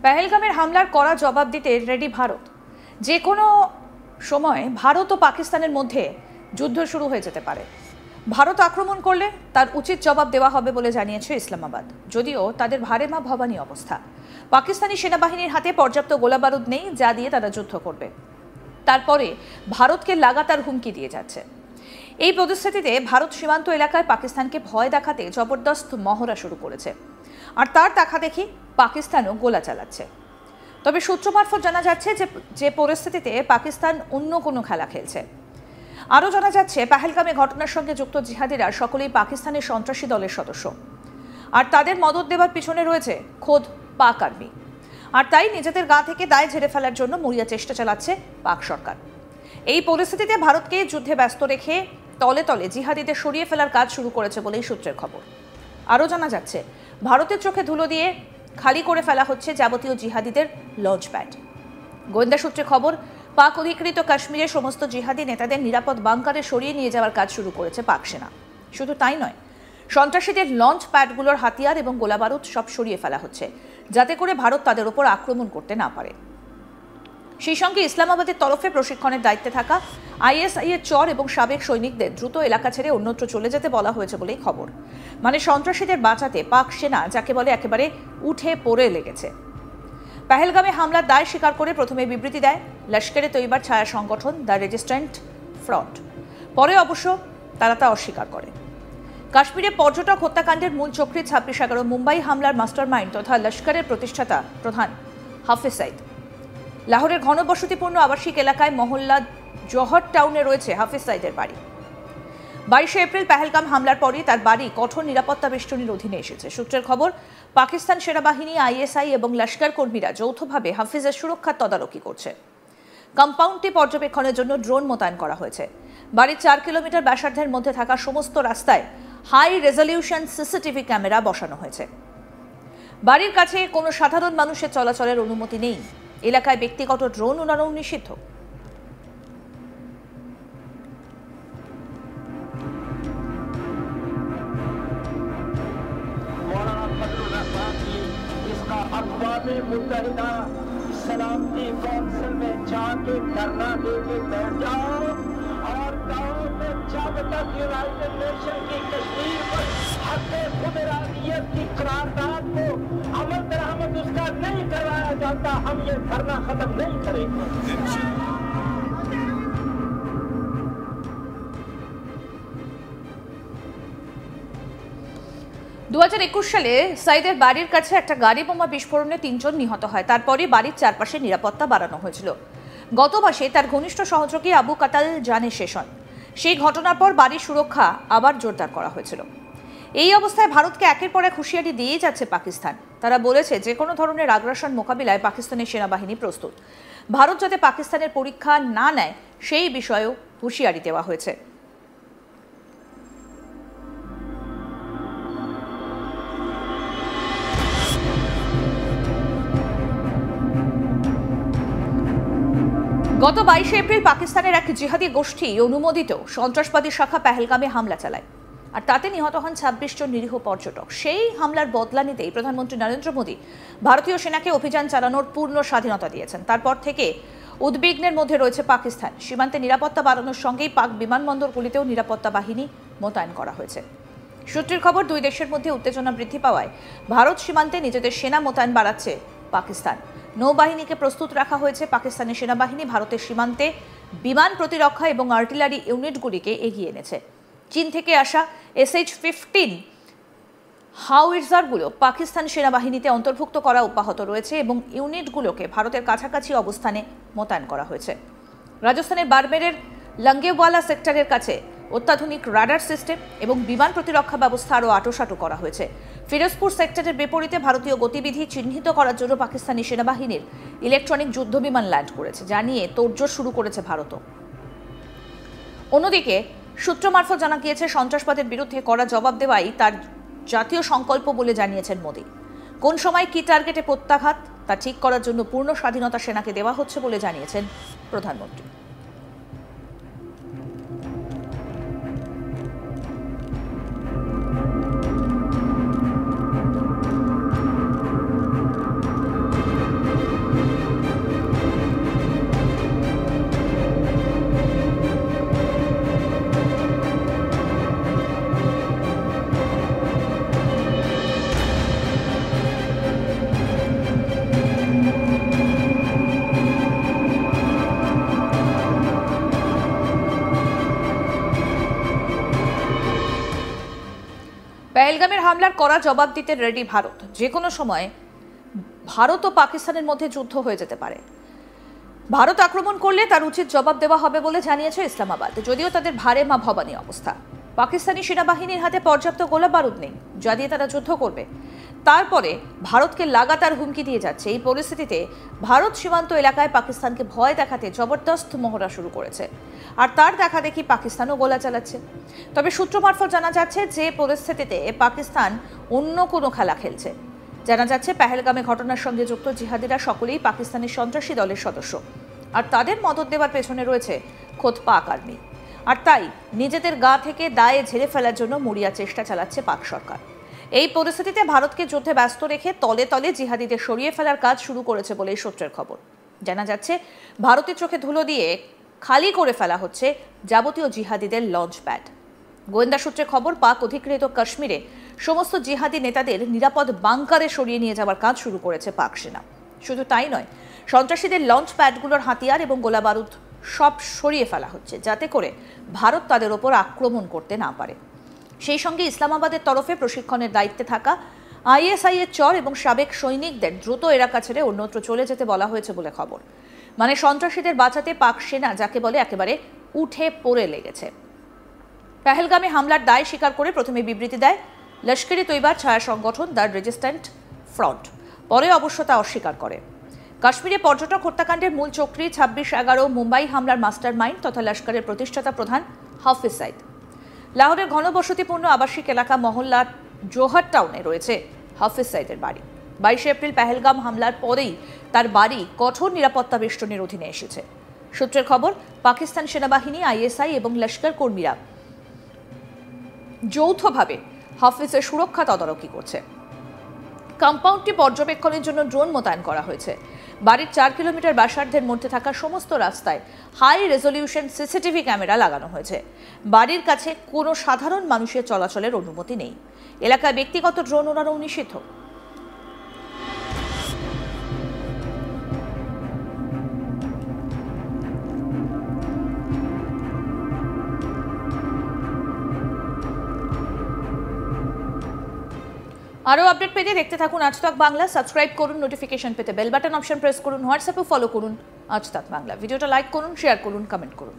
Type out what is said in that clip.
পেহেলগামের হামলার কড়া জবাব দিতে রেডি ভারত। যে কোনো সময় ভারত ও পাকিস্তানের মধ্যে যুদ্ধ শুরু হয়ে যেতে পারে। ভারত আক্রমণ করলে তার উচিত জবাব দেওয়া হবে বলে জানিয়েছে ইসলামাবাদ। যদিও তাদের ভারেমা ভবানী অবস্থা। পাকিস্তানি সেনাবাহিনীর হাতে পর্যাপ্ত গোলাবারুদ নেই যা দিয়ে তারা যুদ্ধ করবে। তারপরে ভারতকে লাগাতার হুমকি দিয়ে যাচ্ছে। এই পরিস্থিতিতে ভারত সীমান্ত এলাকায় পাকিস্তানকে ভয় দেখাতে জবরদস্ত মহড়া শুরু করেছে। আর তার দেখাদেখি পাকিস্তানও গোলা চালাচ্ছে। তবে সূত্র মারফত জানা যাচ্ছে যে পরিস্থিতিতে পাকিস্তান অন্য কোনো খেলা খেলছে। আরও জানা যাচ্ছে পেহেলগামে ঘটনার সঙ্গে যুক্ত জিহাদিরা সকলেই পাকিস্তানের সন্ত্রাসী দলের সদস্য। আর তাদের মদত দেওয়ার পিছনে রয়েছে খোদ পাক আর্মি। আর তাই নিজেদের গা থেকে দায় ঝেড়ে ফেলার জন্য মরিয়া চেষ্টা চালাচ্ছে পাক সরকার। এই পরিস্থিতিতে ভারতকে যুদ্ধে ব্যস্ত রেখে তলে তলে জিহাদিদের সরিয়ে ফেলার কাজ শুরু করেছে বলেই সূত্রের খবর। আরও জানা যাচ্ছে ভারতের চোখে ধুলো দিয়ে খালি করে ফেলা হচ্ছে যাবতীয় জিহাদিদের লঞ্চ প্যাড। গোয়েন্দা সূত্রে খবর, পাক অধিকৃত কাশ্মীরের সমস্ত জিহাদি নেতাদের নিরাপদ বাংকারে সরিয়ে নিয়ে যাওয়ার কাজ শুরু করেছে পাক সেনা। শুধু তাই নয়, সন্ত্রাসীদের লঞ্চ প্যাডগুলোর হাতিয়ার এবং গোলাবারুদ সব সরিয়ে ফেলা হচ্ছে, যাতে করে ভারত তাদের উপর আক্রমণ করতে না পারে। সেই সঙ্গে ইসলামাবাদের তরফে প্রশিক্ষণের দায়িত্বে থাকা আইএসআই এর চর এবং সাবেক সৈনিকদের দ্রুত এলাকা ছেড়ে অন্যত্র চলে যেতে বলা হয়েছে বলেই খবর। মানে সন্ত্রাসীদের বাঁচাতে পাক সেনা যাকে বলে একেবারে উঠে পড়ে লেগেছে। পেহেলগামে হামলার দায় স্বীকার করে প্রথমে বিবৃতি দেয় লস্করে তৈবার ছায়া সংগঠন দ্য রেজিস্ট্যান্ট ফ্রন্ট। পরে অবশ্য তারা তা অস্বীকার করে। কাশ্মীরে পর্যটক হত্যাকাণ্ডের মূল চক্রী 26/11 মুম্বাই হামলার মাস্টারমাইন্ড তথা লস্করের প্রতিষ্ঠাতা প্রধান হাফিজ সাইদ। লাহোরের ঘনবসতিপূর্ণ আবাসিক এলাকায় মহল্লা জহর টাউনে রয়েছে হাফিজ সাইদের বাড়ি। 22 এপ্রিল পেহেলগাম হামলার পরই তার বাড়ি কঠোর নিরাপত্তা বেষ্টনীর অধীনে এসেছে। সূত্রের খবর, পাকিস্তান সেনাবাহিনী, আইএসআই এবং লস্কর কর্মীরা যৌথভাবে হাফিজের সুরক্ষার তদারকি করছে। কম্পাউন্ডটি পর্যবেক্ষণের জন্য ড্রোন মোতায়েন করা হয়েছে। বাড়ির 4 কিলোমিটার ব্যাসার্ধের মধ্যে থাকা সমস্ত রাস্তায় হাই রেজলিউশন সিসিটিভি ক্যামেরা বসানো হয়েছে। বাড়ির কাছে কোনো সাধারণ মানুষের চলাচলের অনুমতি নেই। এলাকায় ব্যক্তিগত ড্রোন উড়ানো নিষিদ্ধ। मुत्तहिदा सलामती काउंसिल में जाके धरना देके बैठ जाओ और गाँव में जब तक यूनाइटेड नेशन की कश्मीर पर हक़े खुद इरादियत की करारदाद को अमल दरामद उसका नहीं करवाया जाता, हम ये धरना खत्म नहीं करेंगे। 2021 সালে সাইদের বাড়ির কাছে একটা গাড়ি বোমা বিস্ফোরণে 3 জন নিহত হয়। তারপরে বাড়ির চারপাশে নিরাপত্তা বাড়ানো হয়েছিল। গত মাসে তার ঘনিষ্ঠ সহযোগী আবু কাতাল জানে শেষ হন। সেই ঘটনার পর বাড়ির সুরক্ষা আবার জোরদার করা হয়েছিল। এই অবস্থায় ভারতকে একের পর এক হুঁশিয়ারি দিয়ে যাচ্ছে পাকিস্তান। তারা বলেছে যে কোনো ধরনের আগ্রাসন মোকাবিলায় পাকিস্তানের সেনাবাহিনী প্রস্তুত। ভারত যাতে পাকিস্তানের পরীক্ষা না নেয় সেই বিষয়েও হুঁশিয়ারি দেওয়া হয়েছে। গত 22 এপ্রিল পাকিস্তানের এক জিহাদি গোষ্ঠী অনুমোদিত সন্ত্রাসবাদী শাখা পেহেলগামে হামলা চালায়। আর তাতে নিহত হন 26 জন নিরীহ পর্যটক। সেই হামলার বদলা নিতেই প্রধানমন্ত্রী নরেন্দ্র মোদী ভারতীয় সেনাকে অভিযান চালানোর পূর্ণ স্বাধীনতা দিয়েছেন। তারপর থেকে উদ্বিগ্নের মধ্যে রয়েছে পাকিস্তান। সীমান্তে নিরাপত্তা বাড়ানোর সঙ্গেই পাক বিমানবন্দরগুলিতেও নিরাপত্তা বাহিনী মোতায়েন করা হয়েছে। সূত্রের খবর, দুই দেশের মধ্যে উত্তেজনা বৃদ্ধি পাওয়ায় ভারত সীমান্তে নিজেদের সেনা মোতায়েন বাড়াচ্ছে পাকিস্তান। নৌবাহিনীকে প্রস্তুত রাখা হয়েছে। পাকিস্তানের সেনাবাহিনী ভারতের সীমান্তে বিমান প্রতিরক্ষা এবং আর্টিলারি ইউনিটগুলিকে এগিয়ে এনেছে। চীন থেকে আসা SH-15 হাউইটজারগুলো পাকিস্তান সেনাবাহিনীতে অন্তর্ভুক্ত করা অব্যাহত রয়েছে এবং ইউনিটগুলোকে ভারতের কাছাকাছি অবস্থানে মোতায়েন করা হয়েছে। রাজস্থানের বারমেরের লঙ্গেওয়ালা সেক্টরের কাছে অত্যাধুনিক রাডার সিস্টেম এবং বিমান প্রতিরক্ষা ব্যবস্থা আরও আঁটোসাঁটো করা হয়েছে। ফিরোজপুর সেক্টরের বিপরীতে ভারতীয় গতিবিধি চিহ্নিত করার জন্য পাকিস্তানি সেনাবাহিনীর ইলেকট্রনিক যুদ্ধবিমান ল্যান্ড করেছে, যা নিয়ে তোড়জোড় শুরু করেছে ভারতও। অন্যদিকে সূত্র মারফত জানা গিয়েছে সন্ত্রাসবাদের বিরুদ্ধে কড়া জবাব দেওয়াই তার জাতীয় সংকল্প বলে জানিয়েছেন মোদী। কোন সময় কি টার্গেটে প্রত্যাঘাত তা ঠিক করার জন্য পূর্ণ স্বাধীনতা সেনাকে দেওয়া হচ্ছে বলে জানিয়েছেন প্রধানমন্ত্রী। পেহেলগামের হামলার কড়া জবাব দিতে রেডি ভারত। যে কোনো সময় ভারত ও পাকিস্তানের মধ্যে যুদ্ধ হয়ে যেতে পারে। ভারত আক্রমণ করলে তার উচিত জবাব দেওয়া হবে বলে জানিয়েছে ইসলামাবাদ। যদিও তাদের ভারে মা ভবানী অবস্থা, পাকিস্তানি সেনাবাহিনীর হাতে পর্যাপ্ত গোলা বারুদ নেই যা দিয়ে তারা যুদ্ধ করবে। তারপরে ভারতকে লাগাতার হুমকি দিয়ে যাচ্ছে। এই পরিস্থিতিতে ভারত সীমান্ত এলাকায় পাকিস্তানকে ভয় দেখাতে জবরদস্ত মহড়া শুরু করেছে, আর তার দেখা দেখি পাকিস্তানও গোলা চালাচ্ছে। তবে সূত্র মারফত জানা যাচ্ছে যে পরিস্থিতিতে পাকিস্তান অন্য কোনো খেলা খেলছে। জানা যাচ্ছে পেহেলগামে ঘটনার সঙ্গে যুক্ত জিহাদিরা সকলেই পাকিস্তানের সন্ত্রাসী দলের সদস্য, আর তাদের মদদ দেওয়ার পেছনে রয়েছে খোদ পাক আর্মি। আর তাই নিজেদের গা থেকে দায়ে ঝেড়ে ফেলার জন্য মরিয়া চেষ্টা চালাচ্ছে পাক সরকার। এই পরিস্থিতিতে ভারতকে যুদ্ধে ব্যস্ত রেখে তলে তলে জিহাদিদের সরিয়ে ফেলার কাজ শুরু করেছে বলে সূত্রের খবর। জানা যাচ্ছে ভারতের চোখে ধুলো দিয়ে খালি করে ফেলা হচ্ছে যাবতীয় জিহাদিদের লঞ্চ প্যাড। গোয়েন্দা সূত্রে খবর, পাক অধিকৃত কাশ্মীরে সমস্ত জিহাদি নেতাদের নিরাপদ বাংকারে সরিয়ে নিয়ে যাওয়ার কাজ শুরু করেছে পাক সেনা। শুধু তাই নয়, সন্ত্রাসীদের লঞ্চ প্যাডগুলোর হাতিয়ার এবং গোলাবারুদ সব সরিয়ে ফেলা হচ্ছে যাতে করে ভারত তাদের ওপর আক্রমণ করতে না পারে। সেই সঙ্গে ইসলামাবাদের তরফে প্রশিক্ষণের দায়িত্বে থাকা ISI এর চর এবং সাবেক সৈনিকদের দ্রুত এলাকা ছেড়ে অন্যত্র চলে যেতে বলা হয়েছে বলে খবর। মানে সন্ত্রাসীদের বাঁচাতে পাক সেনা যাকে বলে একেবারে উঠে পড়ে লেগেছে। পেহেলগামে হামলার দায় স্বীকার করে প্রথমে বিবৃতি দেয় লস্কর-ই তৈবার ছায়া সংগঠন দ্য রেজিস্ট্যান্ট ফ্রন্ট, পরে অবশ্য তা অস্বীকার করে। কাশ্মীরে পর্যটক হত্যাকাণ্ডের মূল চক্রী 26/11 মুম্বাই হামলার মাস্টার মাইন্ড তথা লস্করের প্রতিষ্ঠাতা প্রধান হাফিজ সাইদ। লাহোরের ঘনবসতিপূর্ণ আবাসিক এলাকা মহল্লা জোহর টাউনে রয়েছে হাফিজ সাইদের বাড়ি। 22 এপ্রিল পেহেলগাম হামলার পরেই তার বাড়ি কঠোর নিরাপত্তা বেষ্টনীর অধীনে এসেছে। সূত্রের খবর, পাকিস্তান সেনাবাহিনী, ISI এবং লস্কর কর্মীরা যৌথভাবে হাফিজের সুরক্ষা তদারকি করছে। কম্পাউন্ডটি পর্যবেক্ষণের জন্য ড্রোন মোতায়েন করা হয়েছে। বাড়ির 4 কিলোমিটার ব্যাসার্ধের মধ্যে থাকা সমস্ত রাস্তায় হাই রেজলিউশন CCTV ক্যামেরা লাগানো হয়েছে। বাড়ির কাছে কোনো সাধারণ মানুষের চলাচলের অনুমতি নেই। এলাকায় ব্যক্তিগত ড্রোন ওড়ানো নিষিদ্ধ। আরও আপডেট পেতে দেখতে থাকুন আজ তাক বাংলা। সাবস্ক্রাইব করুন, নোটিফিকেশন পেতে বেল বাটন অপশন প্রেস করুন, হোয়াটসঅ্যাপে ফলো করুন আজ তাক বাংলা। ভিডিওটা লাইক করুন, শেয়ার করুন, কমেন্ট করুন।